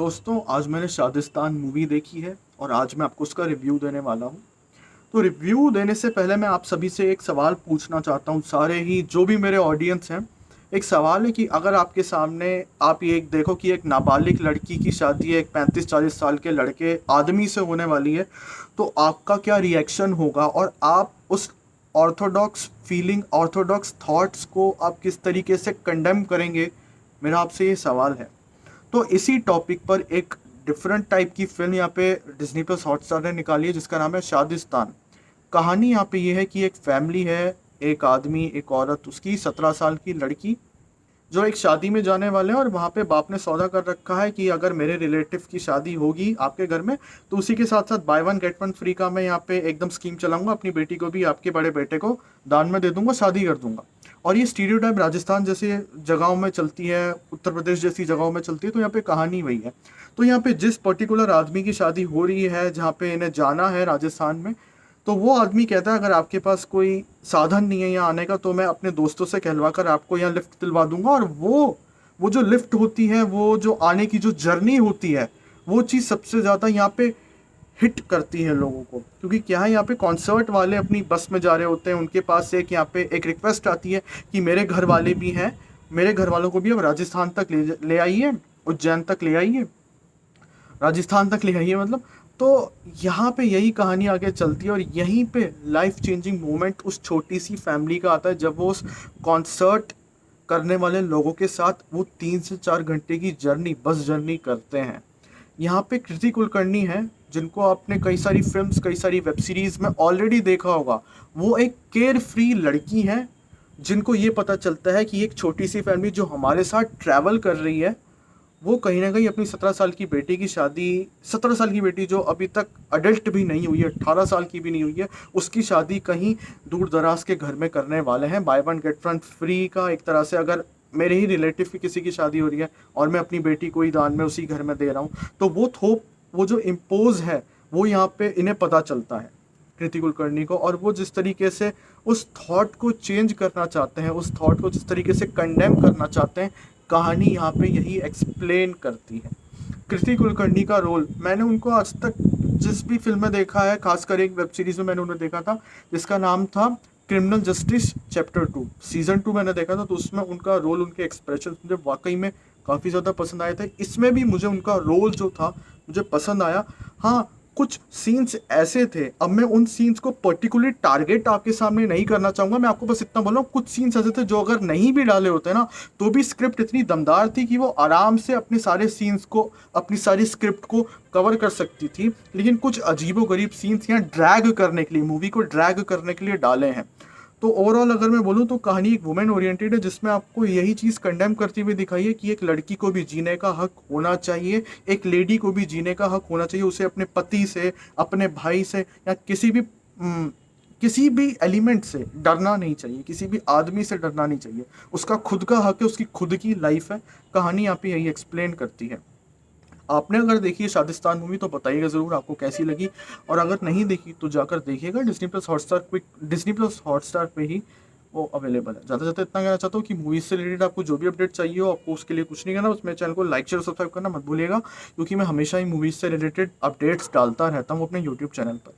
दोस्तों, आज मैंने शादिस्तान मूवी देखी है और आज मैं आपको उसका रिव्यू देने वाला हूँ। तो रिव्यू देने से पहले मैं आप सभी से एक सवाल पूछना चाहता हूँ, सारे ही जो भी मेरे ऑडियंस हैं। एक सवाल है कि अगर आपके सामने आप ये एक देखो कि एक नाबालिग लड़की की शादी एक 35-40 साल के लड़के आदमी से होने वाली है, तो आपका क्या रिएक्शन होगा और आप उस ऑर्थोडॉक्स फीलिंग, ऑर्थोडॉक्स थॉट्स को आप किस तरीके से कंडेम करेंगे? मेरा आपसे ये सवाल है। तो इसी टॉपिक पर एक डिफरेंट टाइप की फिल्म यहाँ पे डिज्नी प्लस हॉटस्टार ने निकाली है जिसका नाम है शादिस्तान। कहानी यहाँ पे ये है कि एक फैमिली है, एक आदमी, एक औरत, उसकी 17 साल की लड़की जो एक शादी में जाने वाले हैं और वहाँ पे बाप ने सौदा कर रखा है कि अगर मेरे रिलेटिव की शादी होगी आपके घर में तो उसी के साथ साथ by one get one free का मैं यहाँ पे एकदम स्कीम चलाऊंगा, अपनी बेटी को भी आपके बड़े बेटे को दान में दे दूंगा, शादी कर दूंगा। और ये स्टीरियोटाइप राजस्थान जैसे जगहों में चलती है, उत्तर प्रदेश जैसी जगहों में चलती है, तो यहाँ पे कहानी वही है। तो यहाँ पे जिस पर्टिकुलर आदमी की शादी हो रही है जहाँ पे इन्हें जाना है राजस्थान में, तो वो आदमी कहता है अगर आपके पास कोई साधन नहीं है यहाँ आने का तो मैं अपने दोस्तों से कहलवा कर आपको यहाँ लिफ्ट दिलवा दूंगा। और वो जो लिफ्ट होती है, वो जो आने की जो जर्नी होती है, वो चीज़ सबसे ज़्यादा यहाँ पे हिट करती है लोगों को। क्योंकि क्या है, यहाँ पे कॉन्सर्ट वाले अपनी बस में जा रहे होते हैं, उनके पास एक यहाँ पे एक रिक्वेस्ट आती है कि मेरे घर वाले भी हैं, मेरे घर वालों को भी अब राजस्थान तक ले आइए, उज्जैन तक ले आइए, राजस्थान तक ले आइए मतलब। तो यहाँ पे यही कहानी आगे चलती है और यहीं पे लाइफ चेंजिंग मोमेंट उस छोटी सी फैमिली का आता है जब वो उस कॉन्सर्ट करने वाले लोगों के साथ वो 3 से 4 घंटे की जर्नी, बस जर्नी करते हैं। यहाँ पे कृति कुलकर्णी है जिनको आपने कई सारी फिल्म्स, कई सारी वेब सीरीज में ऑलरेडी देखा होगा। वो एक केयर फ्री लड़की है जिनको ये पता चलता है कि एक छोटी सी फैमिली जो हमारे साथ ट्रैवल कर रही है, वो कहीं ना कहीं अपनी 17 साल की बेटी की शादी, 17 साल की बेटी जो अभी तक अडल्ट भी नहीं हुई है, 18 साल की भी नहीं हुई है, उसकी शादी कहीं दूर दराज के घर में करने वाले हैं। By one get one free का एक तरह से, अगर मेरे ही रिलेटिव की किसी की शादी हो रही है और मैं अपनी बेटी को ही दान में उसी घर में दे रहा हूँ, तो वो थोप, वो जो इम्पोज है, वो यहाँ पे इन्हें पता चलता है कृति कुलकर्णी को। और वो जिस तरीके से उस थॉट को चेंज करना चाहते हैं, उस थॉट को जिस तरीके से कंडेम करना चाहते हैं, कहानी यहाँ पे यही एक्सप्लेन करती है। कृति कुलकर्णी का रोल, मैंने उनको आज तक जिस भी फिल्म में देखा है, खासकर एक वेब सीरीज में मैंने उन्हें देखा था जिसका नाम था क्रिमिनल जस्टिस चैप्टर 2, सीजन 2 मैंने देखा था। तो उसमें उनका रोल, उनके एक्सप्रेशन मुझे वाकई में काफ़ी ज़्यादा पसंद आए थे। इसमें भी मुझे उनका रोल जो था मुझे पसंद आया। हाँ, कुछ सीन्स ऐसे थे, अब मैं उन सीन्स को पर्टिकुलरली टारगेट आपके सामने नहीं करना चाहूँगा, मैं आपको बस इतना बोल रहा हूँ, कुछ सीन्स ऐसे थे जो अगर नहीं भी डाले होते ना तो भी स्क्रिप्ट इतनी दमदार थी कि वो आराम से अपने सारे सीन्स को, अपनी सारी स्क्रिप्ट को कवर कर सकती थी। लेकिन कुछ अजीबोगरीब सीन्स यहाँ ड्रैग करने के लिए, मूवी को ड्रैग करने के लिए डाले हैं। तो ओवरऑल अगर मैं बोलूँ तो कहानी एक वुमेन ओरिएंटेड है जिसमें आपको यही चीज़ कंडेम करती हुई दिखाई है कि एक लड़की को भी जीने का हक होना चाहिए, एक लेडी को भी जीने का हक होना चाहिए। उसे अपने पति से, अपने भाई से या किसी भी एलिमेंट से डरना नहीं चाहिए, किसी भी आदमी से डरना नहीं चाहिए। उसका खुद का हक है, उसकी खुद की लाइफ है। कहानी यहाँ पे यही एक्सप्लेन करती है। आपने अगर देखी है शादिस्तान मूवी तो बताइएगा ज़रूर आपको कैसी लगी, और अगर नहीं देखी तो जाकर देखिएगा। डिज्नी प्लस हॉटस्टार पे ही वो अवेलेबल है। ज़्यादा से ज़्यादा इतना कहना चाहता हूँ कि मूवीज़ से रिलेटेड आपको जो भी अपडेट चाहिए हो, आपको उसके लिए कुछ नहीं करना, बस मेरे चैनल को लाइक, शेयर, सब्सक्राइब करना मत भूलिएगा, क्योंकि मैं हमेशा ही मूवीज़ से रिलेटेड अपडेट्स डालता रहता हूँ अपने यूट्यूब चैनल पर।